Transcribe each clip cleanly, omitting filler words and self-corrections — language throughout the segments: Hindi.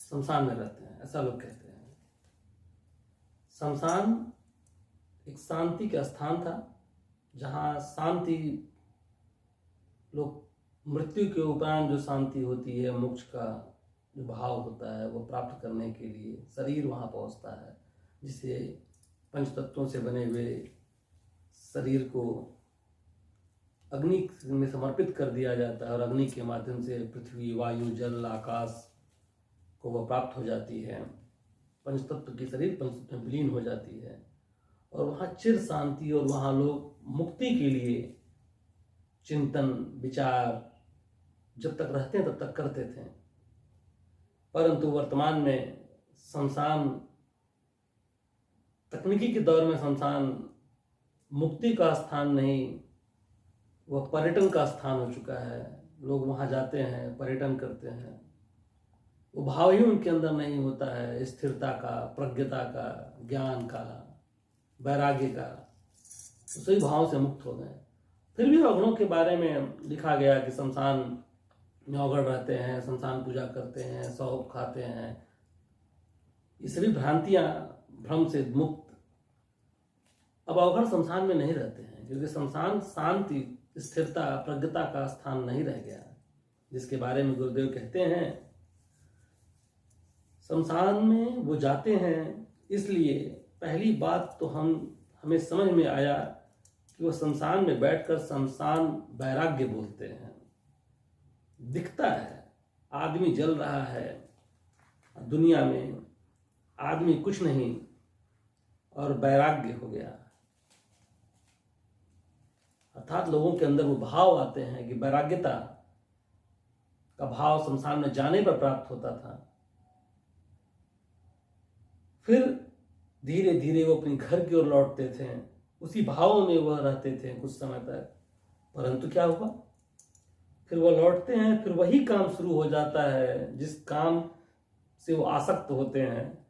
शमशान में रहते हैं, ऐसा लोग कहते हैं। शमशान एक शांति का स्थान था, जहाँ शांति, लोग मृत्यु के उपरांत जो शांति होती है, मोक्ष का जो भाव होता है, वो प्राप्त करने के लिए शरीर वहाँ पहुँचता है, जिसे पंच तत्वों से बने हुए शरीर को अग्नि में समर्पित कर दिया जाता है, और अग्नि के माध्यम से पृथ्वी, वायु, जल, आकाश को वह प्राप्त हो जाती है। पंचतत्व की शरीर पंचतत्व में विलीन हो जाती है, और वहाँ चिर शांति, और वहाँ लोग मुक्ति के लिए चिंतन विचार जब तक रहते हैं तब तक करते थे। परंतु वर्तमान में शमशान, तकनीकी के दौर में शमशान मुक्ति का स्थान नहीं, वह पर्यटन का स्थान हो चुका है। लोग वहाँ जाते हैं, पर्यटन करते हैं, वो भाव ही उनके अंदर नहीं होता है स्थिरता का, प्रज्ञता का, ज्ञान का, वैराग्य का, तो सही भाव से मुक्त हो गए। फिर भी अवगुणों के बारे में लिखा गया कि शमशान में अवगण रहते हैं, शमशान पूजा करते हैं, सौंफ खाते हैं। ये सभी भ्रांतियाँ, भ्रम से मुक्त। अब अवगण शमशान में नहीं रहते हैं, क्योंकि शमशान शांति, स्थिरता, प्रज्ञता का स्थान नहीं रह गया, जिसके बारे में गुरुदेव कहते हैं शमशान में वो जाते हैं। इसलिए पहली बात तो हमें समझ में आया कि वो शमशान में बैठकर शमशान वैराग्य बोलते हैं। दिखता है आदमी जल रहा है, दुनिया में आदमी कुछ नहीं, और वैराग्य हो गया, अर्थात लोगों के अंदर वो भाव आते हैं कि वैराग्यता का भाव शमशान में जाने पर प्राप्त होता था। फिर धीरे धीरे वो अपने घर की ओर लौटते थे, उसी भाव में वह रहते थे कुछ समय तक। परंतु क्या हुआ, फिर वह लौटते हैं, फिर वही काम शुरू हो जाता है जिस काम से वो आसक्त होते हैं।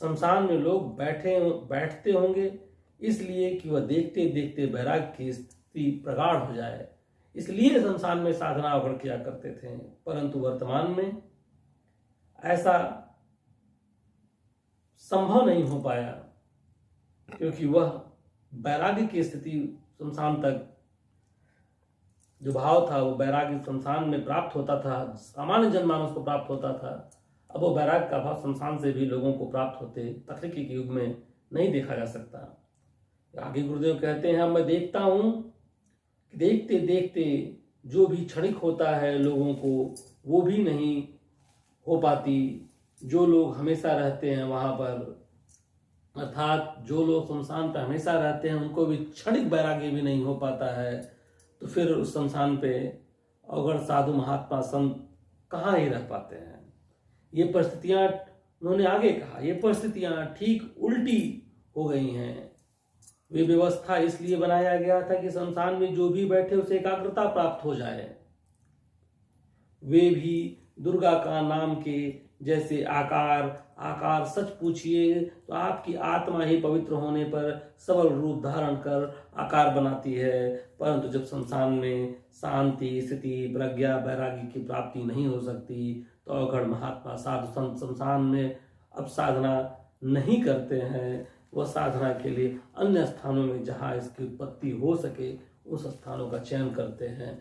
शमशान में लोग बैठते होंगे इसलिए कि वह देखते देखते वैराग्य की स्थिति प्रगाढ़ हो जाए, इसलिए शमशान में साधना अवगण किया करते थे। परंतु वर्तमान में ऐसा संभव नहीं हो पाया, क्योंकि वह वैराग्य की स्थिति शमशान तक जो भाव था, वो वैराग्य शमशान में प्राप्त होता था, सामान्य जनमानस को प्राप्त होता था। अब वो वैराग्य का भाव शमशान से भी लोगों को प्राप्त होते तकनीकी के युग में नहीं देखा जा सकता। आगे गुरुदेव कहते हैं, मैं देखता हूँ कि देखते देखते जो भी क्षणिक होता है लोगों को, वो भी नहीं हो पाती। जो लोग हमेशा रहते हैं वहाँ पर, अर्थात जो लोग शमशान पर हमेशा रहते हैं, उनको भी क्षणिक वैराग्य भी नहीं हो पाता है। तो फिर उस शमशान पे अवगण साधु महात्मा संत कहाँ ही रह पाते हैं। ये परिस्थितियाँ, उन्होंने आगे कहा, ये परिस्थितियाँ ठीक उल्टी हो गई हैं। वे व्यवस्था इसलिए बनाया गया था कि शमशान में जो भी बैठे उसे एकाग्रता प्राप्त हो जाए। वे भी दुर्गा का नाम के जैसे आकार सच पूछिए तो आपकी आत्मा ही पवित्र होने पर सबल रूप धारण कर आकार बनाती है। परंतु जब शमशान में शांति, स्थिति, प्रज्ञा, वैराग्य की प्राप्ति नहीं हो सकती, तो अवगण महात्मा साधु संत शमशान में अब साधना नहीं करते हैं। वह साधना के लिए अन्य स्थानों में जहाँ इसकी उत्पत्ति हो सके उस स्थानों का चयन करते हैं।